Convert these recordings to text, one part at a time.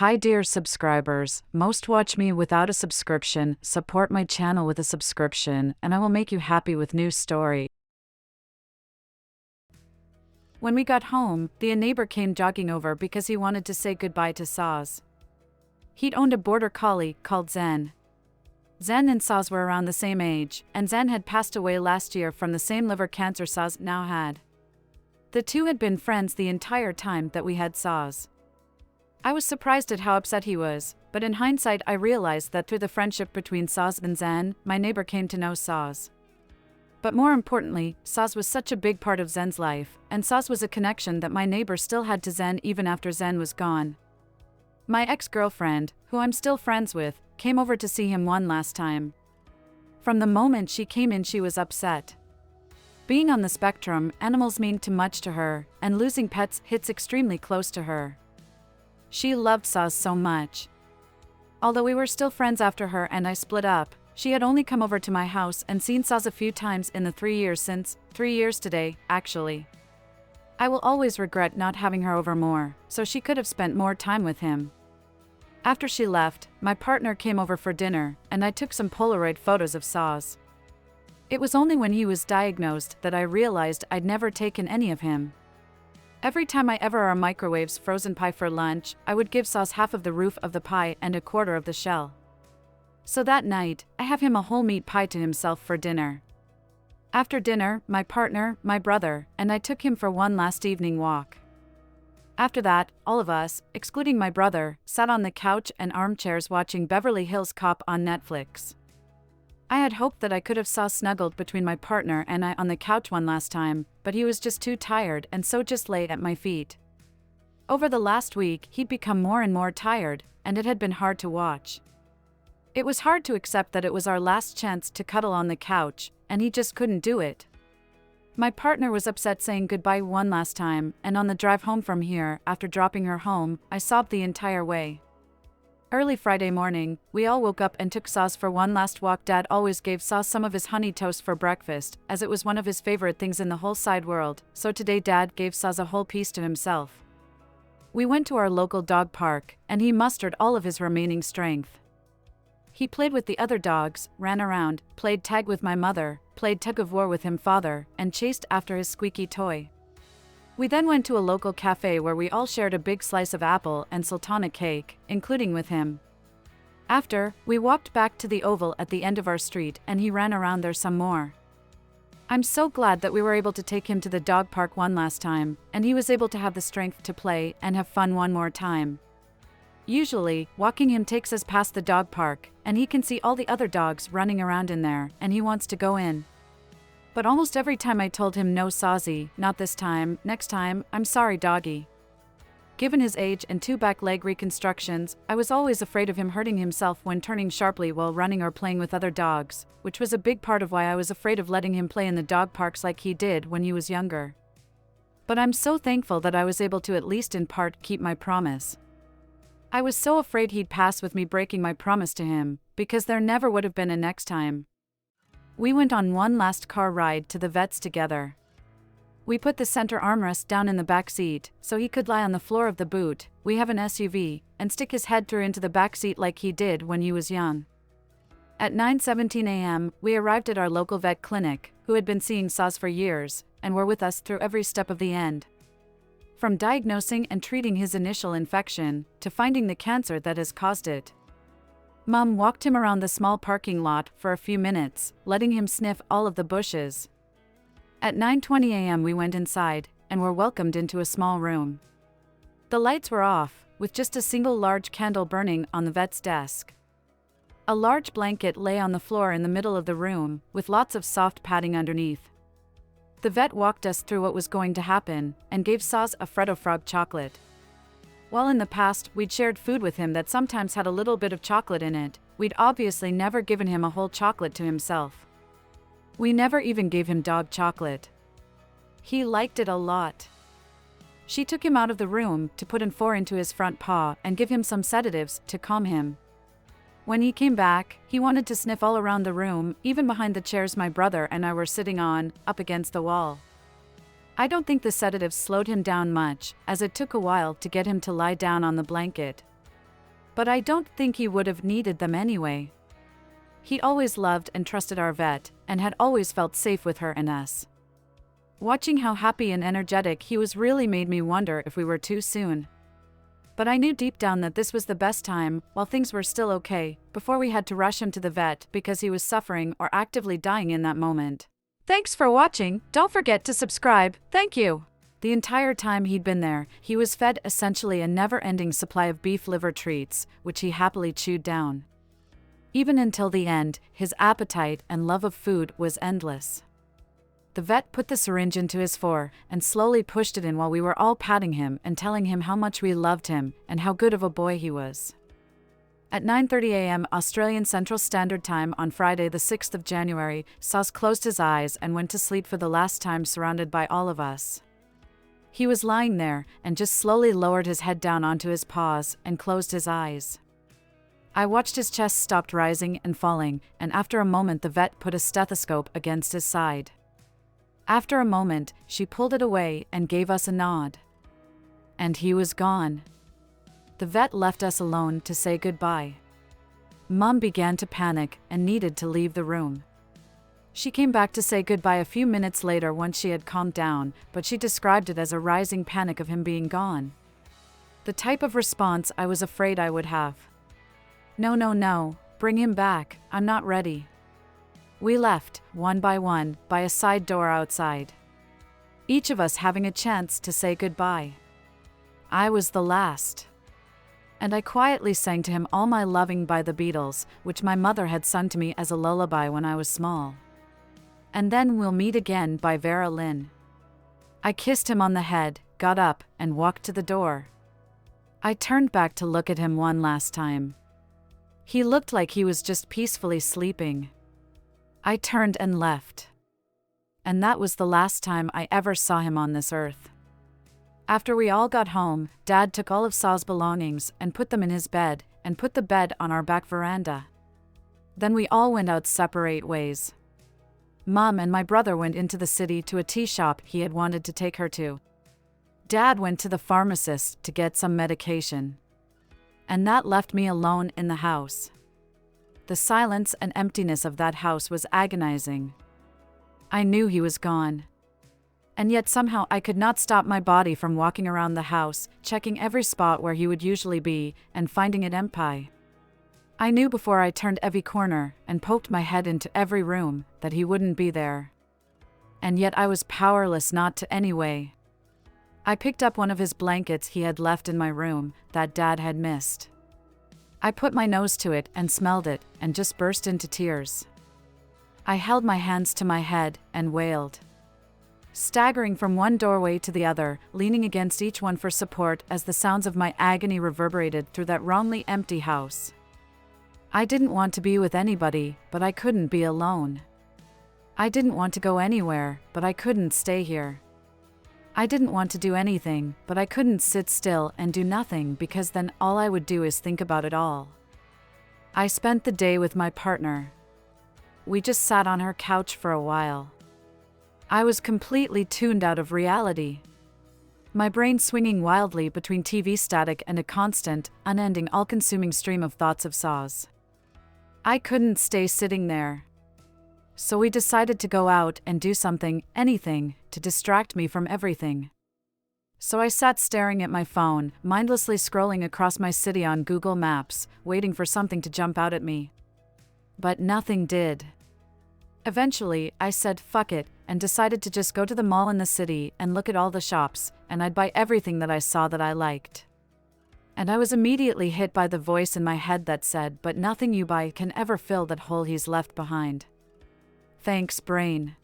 Hi dear subscribers, most watch me without a subscription, support my channel with a subscription, and I will make you happy with new story. When we got home, the neighbor came jogging over because he wanted to say goodbye to Saz. He'd owned a border collie called Zen. Zen and Saz were around the same age, and Zen had passed away last year from the same liver cancer Saz now had. The two had been friends the entire time that we had Saz. I was surprised at how upset he was, but in hindsight I realized that through the friendship between Saz and Zen, my neighbor came to know Saz. But more importantly, Saz was such a big part of Zen's life, and Saz was a connection that my neighbor still had to Zen even after Zen was gone. My ex-girlfriend, who I'm still friends with, came over to see him one last time. From the moment she came in she was upset. Being on the spectrum, animals mean too much to her, and losing pets hits extremely close to her. She loved Saz so much. Although we were still friends after her and I split up, she had only come over to my house and seen Saz a few times in the 3 years since, 3 years today, actually. I will always regret not having her over more, so she could have spent more time with him. After she left, my partner came over for dinner, and I took some Polaroid photos of Saz. It was only when he was diagnosed that I realized I'd never taken any of him. Every time I ever microwaves frozen pie for lunch, I would give Saz half of the roof of the pie and a quarter of the shell. So that night, I have him a whole meat pie to himself for dinner. After dinner, my partner, my brother, and I took him for one last evening walk. After that, all of us, excluding my brother, sat on the couch and armchairs watching Beverly Hills Cop on Netflix. I had hoped that I could have Saz snuggled between my partner and I on the couch one last time, but he was just too tired and so just lay at my feet. Over the last week, he'd become more and more tired, and it had been hard to watch. It was hard to accept that it was our last chance to cuddle on the couch, and he just couldn't do it. My partner was upset saying goodbye one last time, and on the drive home from here, after dropping her home, I sobbed the entire way. Early Friday morning, we all woke up and took Saz for one last walk. Dad always gave Saz some of his honey toast for breakfast, as it was one of his favorite things in the whole side world, so today Dad gave Saz a whole piece to himself. We went to our local dog park, and he mustered all of his remaining strength. He played with the other dogs, ran around, played tag with my mother, played tug-of-war with him father, and chased after his squeaky toy. We then went to a local cafe where we all shared a big slice of apple and sultana cake, including with him. After, we walked back to the oval at the end of our street and he ran around there some more. I'm so glad that we were able to take him to the dog park one last time, and he was able to have the strength to play and have fun one more time. Usually, walking him takes us past the dog park, and he can see all the other dogs running around in there, and he wants to go in. But almost every time I told him no Sazy, not this time, next time, I'm sorry doggy. Given his age and 2 back leg reconstructions, I was always afraid of him hurting himself when turning sharply while running or playing with other dogs, which was a big part of why I was afraid of letting him play in the dog parks like he did when he was younger. But I'm so thankful that I was able to at least in part keep my promise. I was so afraid he'd pass with me breaking my promise to him, because there never would have been a next time. We went on one last car ride to the vet's together. We put the center armrest down in the back seat, so he could lie on the floor of the boot, we have an SUV, and stick his head through into the back seat like he did when he was young. At 9:17 a.m., we arrived at our local vet clinic, who had been seeing Saz for years, and were with us through every step of the end. From diagnosing and treating his initial infection, to finding the cancer that has caused it. Mom walked him around the small parking lot for a few minutes, letting him sniff all of the bushes. At 9:20 a.m. we went inside, and were welcomed into a small room. The lights were off, with just a single large candle burning on the vet's desk. A large blanket lay on the floor in the middle of the room, with lots of soft padding underneath. The vet walked us through what was going to happen, and gave Saz a Freddo Frog chocolate. While in the past we'd shared food with him that sometimes had a little bit of chocolate in it, we'd obviously never given him a whole chocolate to himself. We never even gave him dog chocolate. He liked it a lot. She took him out of the room to put an 4 into his front paw and give him some sedatives to calm him. When he came back, he wanted to sniff all around the room, even behind the chairs my brother and I were sitting on, up against the wall. I don't think the sedatives slowed him down much, as it took a while to get him to lie down on the blanket. But I don't think he would have needed them anyway. He always loved and trusted our vet, and had always felt safe with her and us. Watching how happy and energetic he was really made me wonder if we were too soon. But I knew deep down that this was the best time, while things were still okay, before we had to rush him to the vet because he was suffering or actively dying in that moment. Thanks for watching. Don't forget to subscribe. Thank you. The entire time he'd been there, he was fed essentially a never-ending supply of beef liver treats, which he happily chewed down. Even until the end, his appetite and love of food was endless. The vet put the syringe into his fore and slowly pushed it in while we were all patting him and telling him how much we loved him and how good of a boy he was. At 9:30 a.m. Australian Central Standard Time on Friday the 6th of January, Saz closed his eyes and went to sleep for the last time surrounded by all of us. He was lying there and just slowly lowered his head down onto his paws and closed his eyes. I watched his chest stop rising and falling, and after a moment the vet put a stethoscope against his side. After a moment, she pulled it away and gave us a nod. And he was gone. The vet left us alone to say goodbye. Mom began to panic and needed to leave the room. She came back to say goodbye a few minutes later once she had calmed down, but she described it as a rising panic of him being gone. The type of response I was afraid I would have. No, bring him back, I'm not ready. We left, one, by a side door outside. Each of us having a chance to say goodbye. I was the last. And I quietly sang to him All My Loving by the Beatles, which my mother had sung to me as a lullaby when I was small. And Then We'll Meet Again by Vera Lynn. I kissed him on the head, got up, and walked to the door. I turned back to look at him one last time. He looked like he was just peacefully sleeping. I turned and left. And that was the last time I ever saw him on this earth. After we all got home, Dad took all of Saz's belongings and put them in his bed, and put the bed on our back veranda. Then we all went out separate ways. Mom and my brother went into the city to a tea shop he had wanted to take her to. Dad went to the pharmacist to get some medication. And that left me alone in the house. The silence and emptiness of that house was agonizing. I knew he was gone. And yet somehow I could not stop my body from walking around the house, checking every spot where he would usually be, and finding it empty. I knew before I turned every corner and poked my head into every room that he wouldn't be there. And yet I was powerless not to anyway. I picked up one of his blankets he had left in my room that Dad had missed. I put my nose to it and smelled it and just burst into tears. I held my hands to my head and wailed. Staggering from one doorway to the other, leaning against each one for support as the sounds of my agony reverberated through that wrongly empty house. I didn't want to be with anybody, but I couldn't be alone. I didn't want to go anywhere, but I couldn't stay here. I didn't want to do anything, but I couldn't sit still and do nothing because then all I would do is think about it all. I spent the day with my partner. We just sat on her couch for a while. I was completely tuned out of reality. My brain swinging wildly between TV static and a constant, unending, all-consuming stream of thoughts of Saz. I couldn't stay sitting there. So we decided to go out and do something, anything, to distract me from everything. So I sat staring at my phone, mindlessly scrolling across my city on Google Maps, waiting for something to jump out at me. But nothing did. Eventually, I said fuck it, and decided to just go to the mall in the city and look at all the shops, and I'd buy everything that I saw that I liked. And I was immediately hit by the voice in my head that said, but nothing you buy can ever fill that hole he's left behind. Thanks, brain.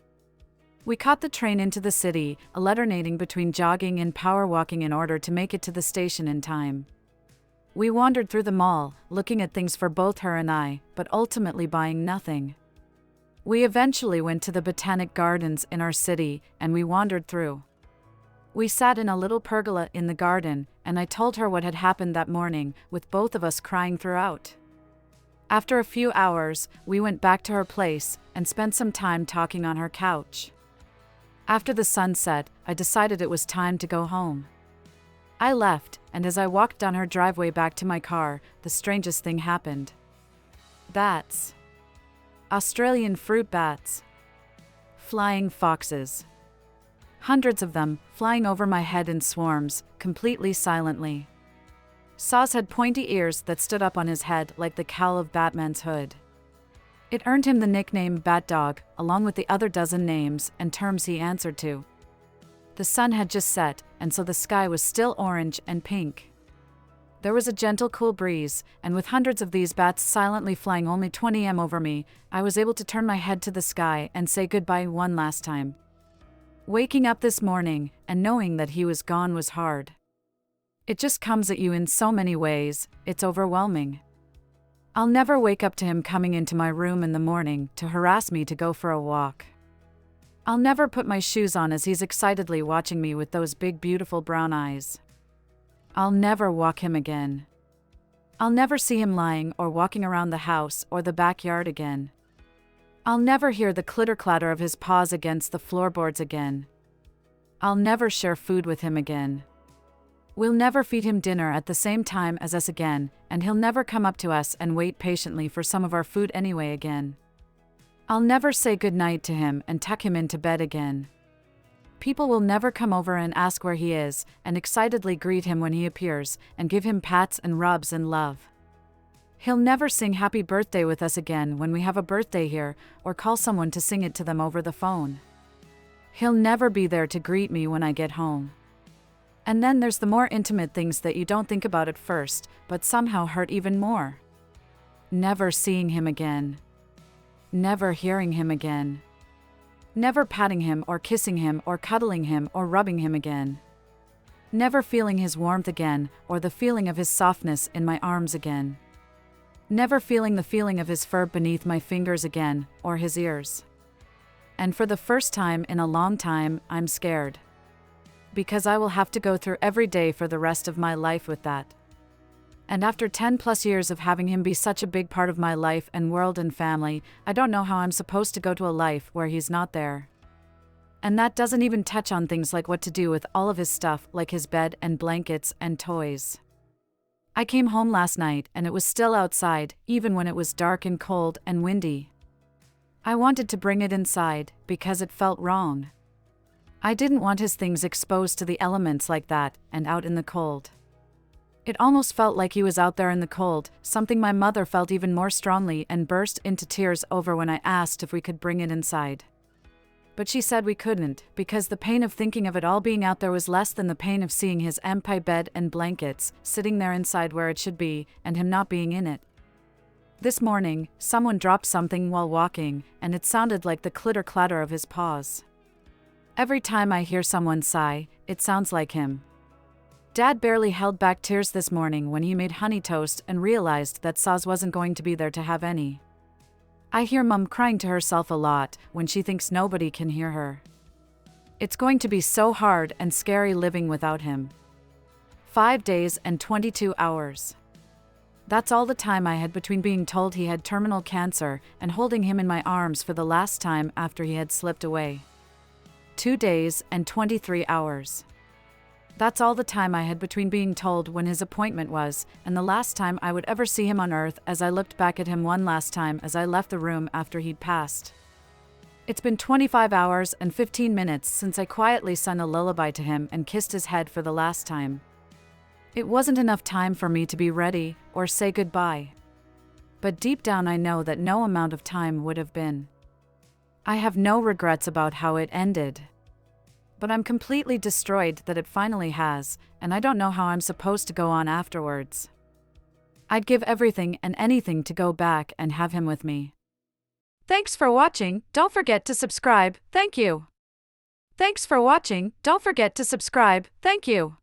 We caught the train into the city, alternating between jogging and power walking in order to make it to the station in time. We wandered through the mall, looking at things for both her and I, but ultimately buying nothing. We eventually went to the Botanic Gardens in our city, and we wandered through. We sat in a little pergola in the garden, and I told her what had happened that morning, with both of us crying throughout. After a few hours, we went back to her place and spent some time talking on her couch. After the sun set, I decided it was time to go home. I left, and as I walked down her driveway back to my car, the strangest thing happened. Bats. Australian fruit bats. Flying foxes. Hundreds of them, flying over my head in swarms, completely silently. Saws had pointy ears that stood up on his head like the cowl of Batman's hood. It earned him the nickname Bat Dog, along with the other dozen names and terms he answered to. The sun had just set, and so the sky was still orange and pink. There was a gentle, cool breeze, and with hundreds of these bats silently flying only 20 m over me, I was able to turn my head to the sky and say goodbye one last time. Waking up this morning and knowing that he was gone was hard. It just comes at you in so many ways, it's overwhelming. I'll never wake up to him coming into my room in the morning to harass me to go for a walk. I'll never put my shoes on as he's excitedly watching me with those big beautiful brown eyes. I'll never walk him again. I'll never see him lying or walking around the house or the backyard again. I'll never hear the clitter-clatter of his paws against the floorboards again. I'll never share food with him again. We'll never feed him dinner at the same time as us again, and he'll never come up to us and wait patiently for some of our food anyway again. I'll never say goodnight to him and tuck him into bed again. People will never come over and ask where he is, and excitedly greet him when he appears, and give him pats and rubs and love. He'll never sing happy birthday with us again when we have a birthday here, or call someone to sing it to them over the phone. He'll never be there to greet me when I get home. And then there's the more intimate things that you don't think about at first, but somehow hurt even more. Never seeing him again. Never hearing him again. Never patting him or kissing him or cuddling him or rubbing him again. Never feeling his warmth again, or the feeling of his softness in my arms again. Never feeling the feeling of his fur beneath my fingers again, or his ears. And for the first time in a long time, I'm scared. Because I will have to go through every day for the rest of my life with that. And after 10+ years of having him be such a big part of my life and world and family, I don't know how I'm supposed to go to a life where he's not there. And that doesn't even touch on things like what to do with all of his stuff, like his bed and blankets and toys. I came home last night and it was still outside, even when it was dark and cold and windy. I wanted to bring it inside, because it felt wrong. I didn't want his things exposed to the elements like that, and out in the cold. It almost felt like he was out there in the cold, something my mother felt even more strongly and burst into tears over when I asked if we could bring it inside. But she said we couldn't, because the pain of thinking of it all being out there was less than the pain of seeing his empty bed and blankets, sitting there inside where it should be, and him not being in it. This morning, someone dropped something while walking, and it sounded like the clitter-clatter of his paws. Every time I hear someone sigh, it sounds like him. Dad barely held back tears this morning when he made honey toast and realized that Saz wasn't going to be there to have any. I hear Mum crying to herself a lot when she thinks nobody can hear her. It's going to be so hard and scary living without him. 5 days and 22 hours. That's all the time I had between being told he had terminal cancer and holding him in my arms for the last time after he had slipped away. 2 days and 23 hours. That's all the time I had between being told when his appointment was, and the last time I would ever see him on Earth as I looked back at him one last time as I left the room after he'd passed. It's been 25 hours and 15 minutes since I quietly sung a lullaby to him and kissed his head for the last time. It wasn't enough time for me to be ready or say goodbye. But deep down I know that no amount of time would have been. I have no regrets about how it ended. But I'm completely destroyed that it finally has, and I don't know how I'm supposed to go on afterwards. I'd give everything and anything to go back and have him with me. Thanks for watching, don't forget to subscribe, thank you. Thanks for watching, don't forget to subscribe, thank you.